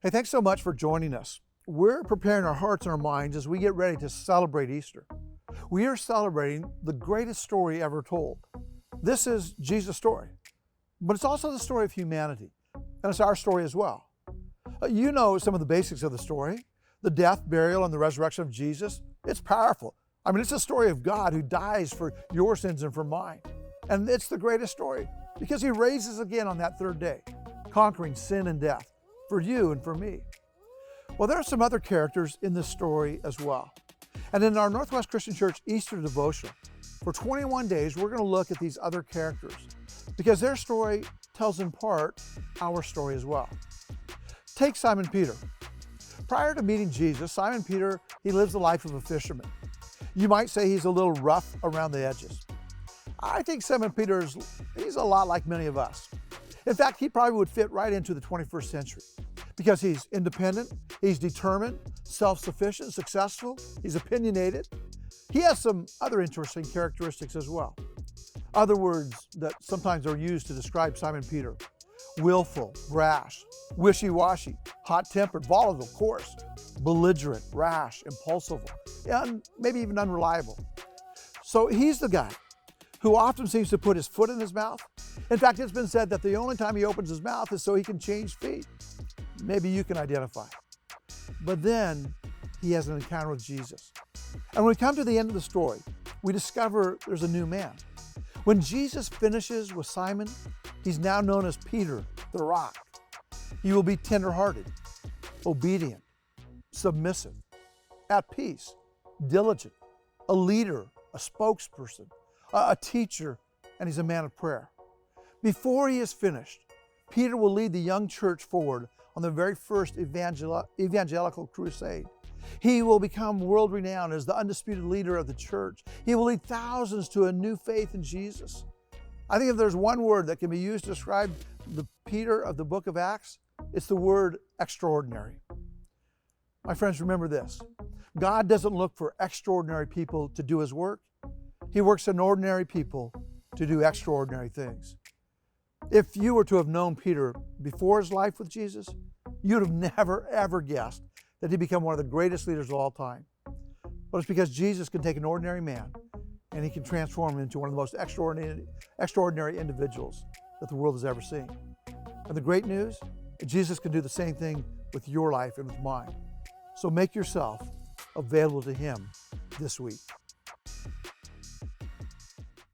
Hey, thanks so much for joining us. We're preparing our hearts and our minds as we get ready to celebrate Easter. We are celebrating the greatest story ever told. This is Jesus' story, but it's also the story of humanity, and it's our story as well. You know some of the basics of the story: the death, burial, and the resurrection of Jesus. It's powerful. I mean, it's a story of God who dies for your sins and for mine. And it's the greatest story because he raises again on that third day, conquering sin and death for you and for me. Well, there are some other characters in this story as well. And in our Northwest Christian Church Easter devotional, for 21 days, we're going to look at these other characters because their story tells in part our story as well. Take Simon Peter. Prior to meeting Jesus, Simon Peter, he lives the life of a fisherman. You might say he's a little rough around the edges. I think Simon Peter he's a lot like many of us. In fact, he probably would fit right into the 21st century because he's independent, he's determined, self-sufficient, successful, he's opinionated. He has some other interesting characteristics as well. Other words that sometimes are used to describe Simon Peter: willful, brash, wishy-washy, hot-tempered, volatile, coarse, belligerent, rash, impulsive, and maybe even unreliable. So he's the guy who often seems to put his foot in his mouth. In fact, it's been said that the only time he opens his mouth is so he can change feet. Maybe you can identify. But then he has an encounter with Jesus. And when we come to the end of the story, we discover there's a new man. When Jesus finishes with Simon, he's now known as Peter, the Rock. He will be tenderhearted, obedient, submissive, at peace, diligent, a leader, a spokesperson, a teacher, and he's a man of prayer. Before he is finished, Peter will lead the young church forward on the very first evangelical crusade. He will become world-renowned as the undisputed leader of the church. He will lead thousands to a new faith in Jesus. I think if there's one word that can be used to describe the Peter of the book of Acts, it's the word extraordinary. My friends, remember this: God doesn't look for extraordinary people to do his work. He works in ordinary people to do extraordinary things. If you were to have known Peter before his life with Jesus, you'd have never, ever guessed that he'd become one of the greatest leaders of all time. But it's because Jesus can take an ordinary man and he can transform him into one of the most extraordinary individuals that the world has ever seen. And the great news, Jesus can do the same thing with your life and with mine. So make yourself available to him this week.